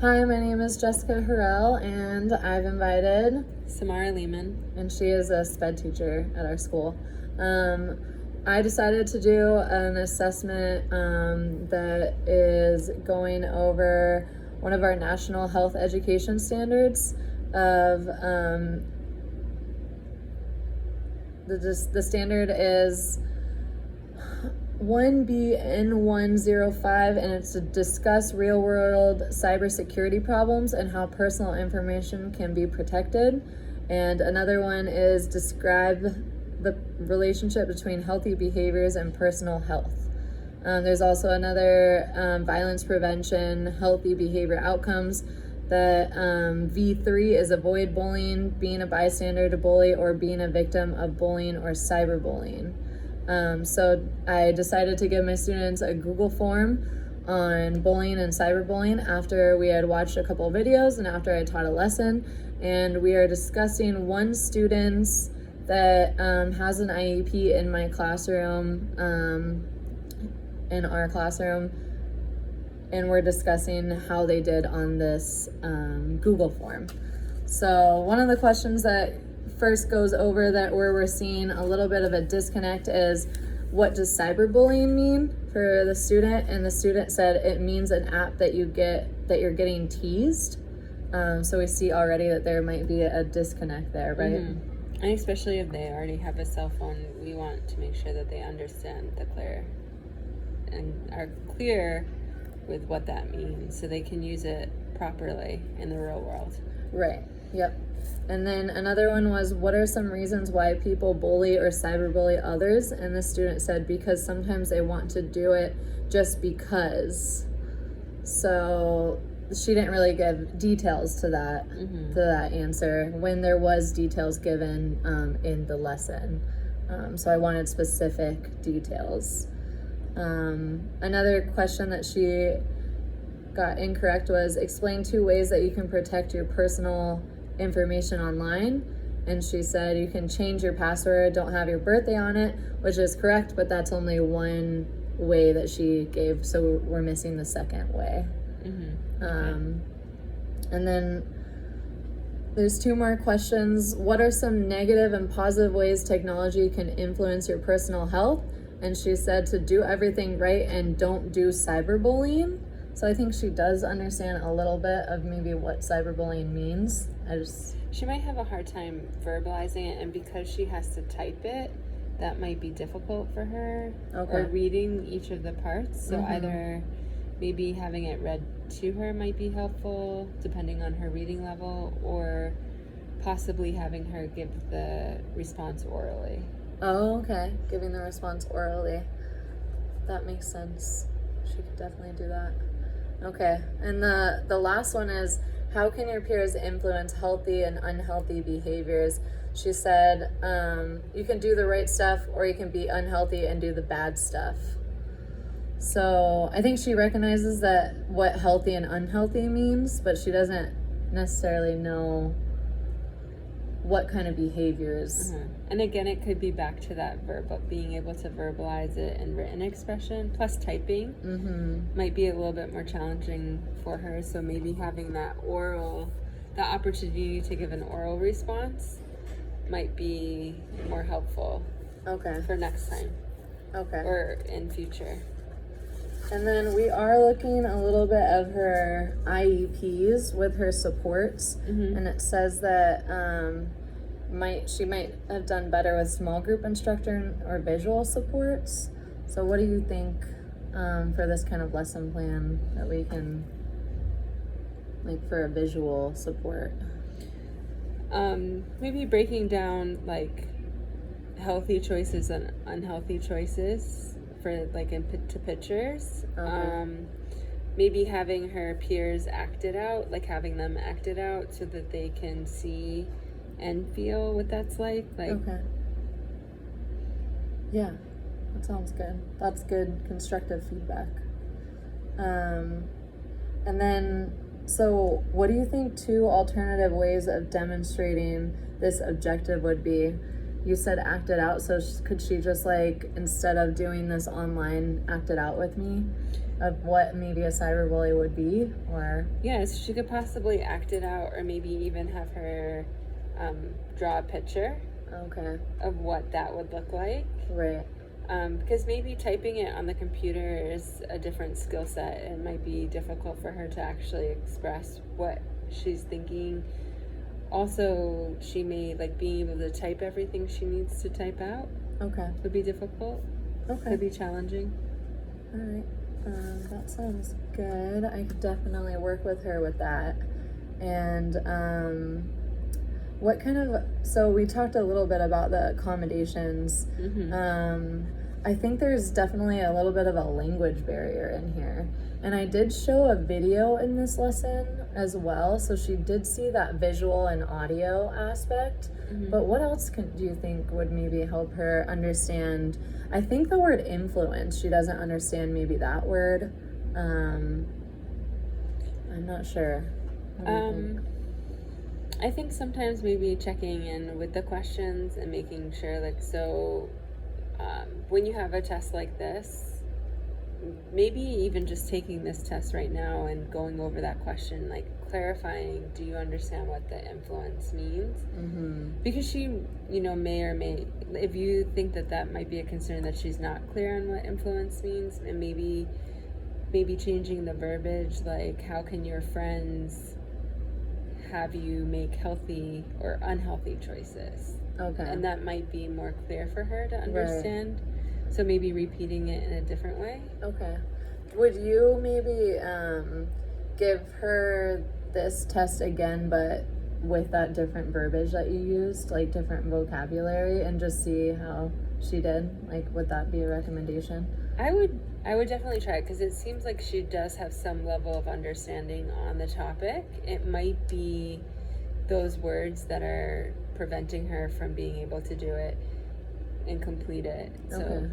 Hi, my name is Jessica Harrell, and I've invited Samara Lehman. and she is a sped teacher at our school. I decided to do an assessment that is going over one of our national health education standards of the standard is 1BN105, and it's to discuss real-world cybersecurity problems and how personal information can be protected. And another one is describe the relationship between healthy behaviors and personal health. There's also another violence prevention, healthy behavior outcomes. That V3 is avoid bullying, being a bystander to bully, or being a victim of bullying or cyberbullying. So I decided to give my students a Google form on bullying and cyberbullying after we had watched a couple of videos and after I taught a lesson. And we are discussing one student that has an IEP in my classroom, in our classroom, and we're discussing how they did on this Google form. So one of the questions that first goes over that where we're seeing a little bit of a disconnect is, what does cyberbullying mean for the student? And the student said it means an app that you get that you're getting teased. So we see already that there might be a disconnect there, right? Mm-hmm. And especially if they already have a cell phone, we want to make sure that they understand and are clear with what that means so they can use it properly in the real world. Right. Yep. And then another one was, what are some reasons why people bully or cyberbully others? And the student said, because sometimes they want to do it just because. So she didn't really give details to that, to that answer, when there was details given in the lesson. So I wanted specific details. Another question that she got incorrect was, explain 2 ways that you can protect your personal information online. And she said you can change your password, don't have your birthday on it, which is correct, but that's only one way that she gave, so we're missing the second way. And then there's 2 more questions. What are some negative and positive ways technology can influence your personal health? And she said to do everything right and don't do cyberbullying. So I think she does understand a little bit of maybe what cyberbullying means. She might have a hard time verbalizing it, and because she has to type it, that might be difficult for her. Okay. Or reading each of the parts. So either maybe having it read to her might be helpful, depending on her reading level, or possibly having her give the response orally. Oh, okay. Giving the response orally. That makes sense. She could definitely do that. Okay. And the last one is, how can your peers influence healthy and unhealthy behaviors? She said, you can do the right stuff, or you can be unhealthy and do the bad stuff. So I think she recognizes that what healthy and unhealthy means, but she doesn't necessarily know what kind of behaviors. And again, it could be back to that being able to verbalize it in written expression, plus typing might be a little bit more challenging for her. So maybe having that opportunity to give an oral response might be more helpful. Okay. For next time. Okay. Or in future. And then we are looking a little bit of her IEPs with her supports, and it says that she might have done better with small group instructor or visual supports. So what do you think for this kind of lesson plan that we can make for a visual support? Maybe breaking down like healthy choices and unhealthy choices for like into pictures. Maybe having her peers act it out, like having them act it out so that they can see and feel what that's like. Okay. Yeah, that sounds good. That's good constructive feedback. And then, so what do you think 2 alternative ways of demonstrating this objective would be? You said act it out, so could she just, like, instead of doing this online, act it out with me? of what maybe a cyberbully would be, or Yes, she could possibly act it out, or maybe even have her draw a picture okay, of what that would look like. right, Because maybe typing it on the computer is a different skill set. It might be difficult for her to actually express what she's thinking. Also, she may like being able to type everything she needs to type out okay, would be difficult. okay. Could be challenging. All right, that sounds good. I could definitely work with her with that. And what kind of, so we talked a little bit about the accommodations. I think there's definitely a little bit of a language barrier in here. And I did show a video in this lesson as well, so she did see that visual and audio aspect. But what else do you think would maybe help her understand? I think the word influence, she doesn't understand maybe that word. I'm not sure. What do you think? I think sometimes maybe checking in with the questions and making sure, like, so when you have a test like this, maybe even just taking this test right now and going over that question, like clarifying, do you understand what the influence means? Because she, may or may, if you think that that might be a concern that she's not clear on what influence means, and maybe changing the verbiage, like how can your friends have you make healthy or unhealthy choices? Okay. And that might be more clear for her to understand. Right. So maybe repeating it in a different way. Okay. Would you maybe give her this test again, but with that different verbiage that you used, like different vocabulary, and just see how she did? Like, would that be a recommendation? I would definitely try it, because it seems like she does have some level of understanding on the topic. It might be those words that are preventing her from being able to do it and complete it. So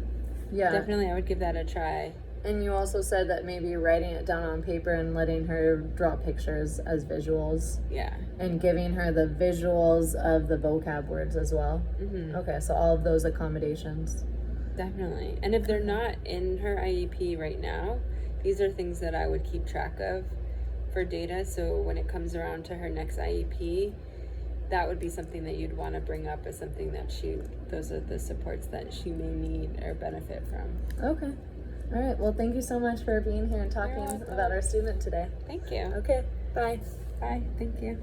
yeah, definitely I would give that a try. And you also said that maybe writing it down on paper and letting her draw pictures as visuals. Yeah. And giving her the visuals of the vocab words as well. Okay, so all of those accommodations. Definitely. And if they're not in her IEP right now, these are things that I would keep track of for data. So when it comes around to her next IEP, that would be something that you'd want to bring up as something that those are the supports that she may need or benefit from. Okay. All right. Well, thank you so much for being here and talking about our student today. Thank you. Okay. Bye. Bye. Thank you.